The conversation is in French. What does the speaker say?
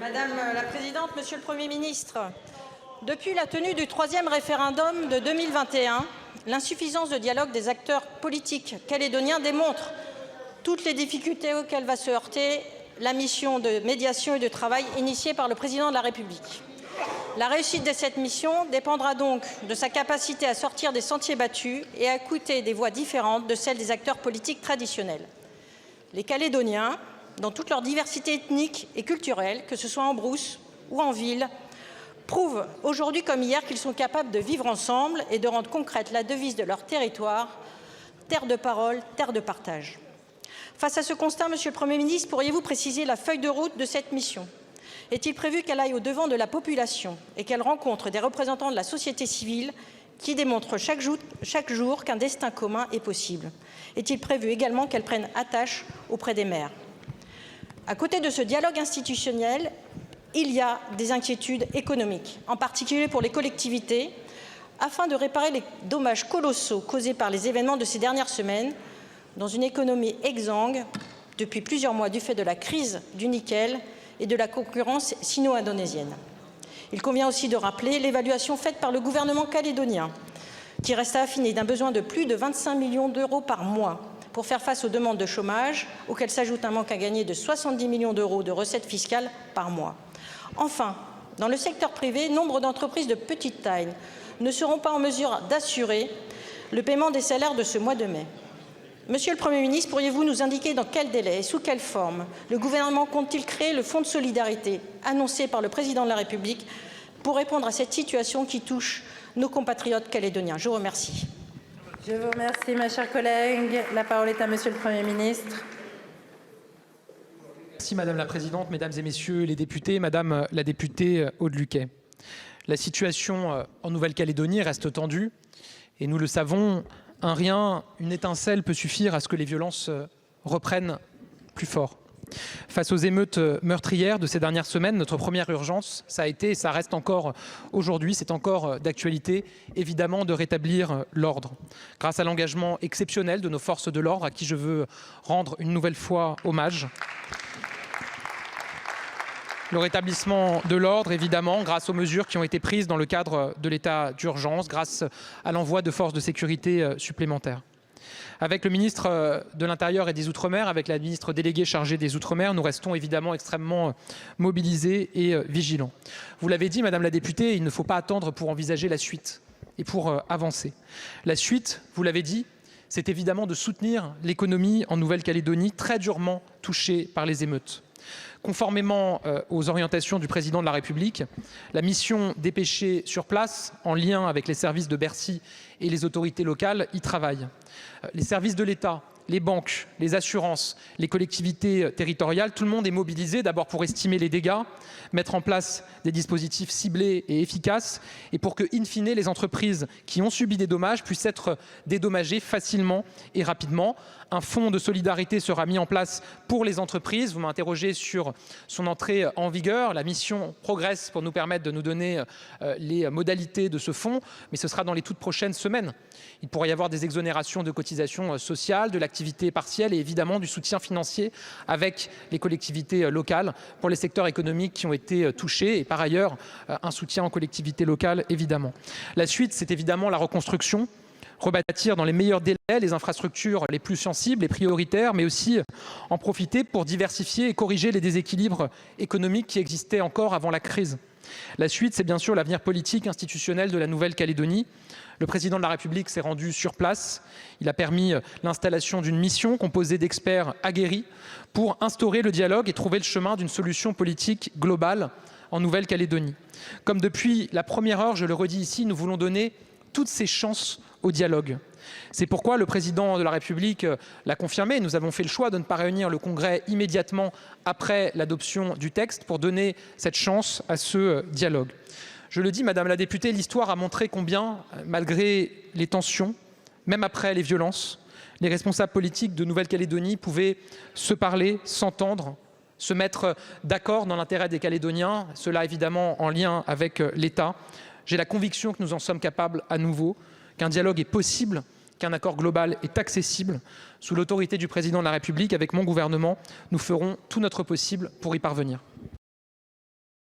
Madame la Présidente, Monsieur le Premier ministre, depuis la tenue du 3e référendum de 2021, l'insuffisance de dialogue des acteurs politiques calédoniens démontre toutes les difficultés auxquelles va se heurter la mission de médiation et de travail initiée par le Président de la République. La réussite de cette mission dépendra donc de sa capacité à sortir des sentiers battus et à écouter des voix différentes de celles des acteurs politiques traditionnels. Les Calédoniens, dans toute leur diversité ethnique et culturelle, que ce soit en brousse ou en ville, prouvent aujourd'hui comme hier qu'ils sont capables de vivre ensemble et de rendre concrète la devise de leur territoire, terre de parole, terre de partage. Face à ce constat, Monsieur le Premier ministre, pourriez-vous préciser la feuille de route de cette mission? Est-il prévu qu'elle aille au-devant de la population et qu'elle rencontre des représentants de la société civile qui démontrent chaque jour qu'un destin commun est possible? Est-il prévu également qu'elle prenne attache auprès des maires? À côté de ce dialogue institutionnel, il y a des inquiétudes économiques, en particulier pour les collectivités, afin de réparer les dommages colossaux causés par les événements de ces dernières semaines, dans une économie exsangue depuis plusieurs mois du fait de la crise du nickel et de la concurrence sino-indonésienne. Il convient aussi de rappeler l'évaluation faite par le gouvernement calédonien, qui reste à affiner d'un besoin de plus de 25 millions d'euros par mois pour faire face aux demandes de chômage, auxquelles s'ajoute un manque à gagner de 70 millions d'euros de recettes fiscales par mois. Enfin, dans le secteur privé, nombre d'entreprises de petite taille ne seront pas en mesure d'assurer le paiement des salaires de ce mois de mai. Monsieur le Premier ministre, pourriez-vous nous indiquer dans quel délai et sous quelle forme le gouvernement compte-t-il créer le fonds de solidarité annoncé par le Président de la République pour répondre à cette situation qui touche nos compatriotes calédoniens? Je vous remercie. Je vous remercie, ma chère collègue. La parole est à Monsieur le Premier ministre. Merci Madame la Présidente, Mesdames et Messieurs les députés, Madame la députée Aude Luquet. La situation en Nouvelle-Calédonie reste tendue et nous le savons, un rien, une étincelle peut suffire à ce que les violences reprennent plus fort. Face aux émeutes meurtrières de ces dernières semaines, notre première urgence, ça a été et ça reste encore aujourd'hui, c'est encore d'actualité, évidemment de rétablir l'ordre. Grâce à l'engagement exceptionnel de nos forces de l'ordre, à qui je veux rendre une nouvelle fois hommage. Le rétablissement de l'ordre, évidemment, grâce aux mesures qui ont été prises dans le cadre de l'état d'urgence, grâce à l'envoi de forces de sécurité supplémentaires. Avec le ministre de l'Intérieur et des Outre-mer, avec la ministre déléguée chargée des Outre-mer, nous restons évidemment extrêmement mobilisés et vigilants. Vous l'avez dit, Madame la députée, il ne faut pas attendre pour envisager la suite et pour avancer. La suite, vous l'avez dit, c'est évidemment de soutenir l'économie en Nouvelle-Calédonie, très durement touchée par les émeutes. Conformément aux orientations du Président de la République, la mission dépêchée sur place, en lien avec les services de Bercy et les autorités locales, y travaille. Les services de l'État, les banques, les assurances, les collectivités territoriales, tout le monde est mobilisé d'abord pour estimer les dégâts, mettre en place des dispositifs ciblés et efficaces et pour que, in fine, les entreprises qui ont subi des dommages puissent être dédommagées facilement et rapidement. Un fonds de solidarité sera mis en place pour les entreprises. Vous m'interrogez sur son entrée en vigueur. La mission progresse pour nous permettre de nous donner les modalités de ce fonds, mais ce sera dans les toutes prochaines semaines. Il pourrait y avoir des exonérations de cotisations sociales, de l'activité partielle et évidemment du soutien financier avec les collectivités locales pour les secteurs économiques qui ont été touchés et par ailleurs un soutien aux collectivités locales évidemment. La suite, c'est évidemment la reconstruction. Rebâtir dans les meilleurs délais les infrastructures les plus sensibles et prioritaires, mais aussi en profiter pour diversifier et corriger les déséquilibres économiques qui existaient encore avant la crise. La suite, c'est bien sûr l'avenir politique institutionnel de la Nouvelle-Calédonie. Le Président de la République s'est rendu sur place. Il a permis l'installation d'une mission composée d'experts aguerris pour instaurer le dialogue et trouver le chemin d'une solution politique globale en Nouvelle-Calédonie. Comme depuis la première heure, je le redis ici, nous voulons donner toutes ces chances au dialogue. C'est pourquoi le Président de la République l'a confirmé. Nous avons fait le choix de ne pas réunir le Congrès immédiatement après l'adoption du texte pour donner cette chance à ce dialogue. Je le dis, Madame la députée, l'histoire a montré combien, malgré les tensions, même après les violences, les responsables politiques de Nouvelle-Calédonie pouvaient se parler, s'entendre, se mettre d'accord dans l'intérêt des Calédoniens, cela évidemment en lien avec l'État. J'ai la conviction que nous en sommes capables à nouveau, qu'un dialogue est possible, qu'un accord global est accessible. Sous l'autorité du Président de la République, avec mon gouvernement, nous ferons tout notre possible pour y parvenir.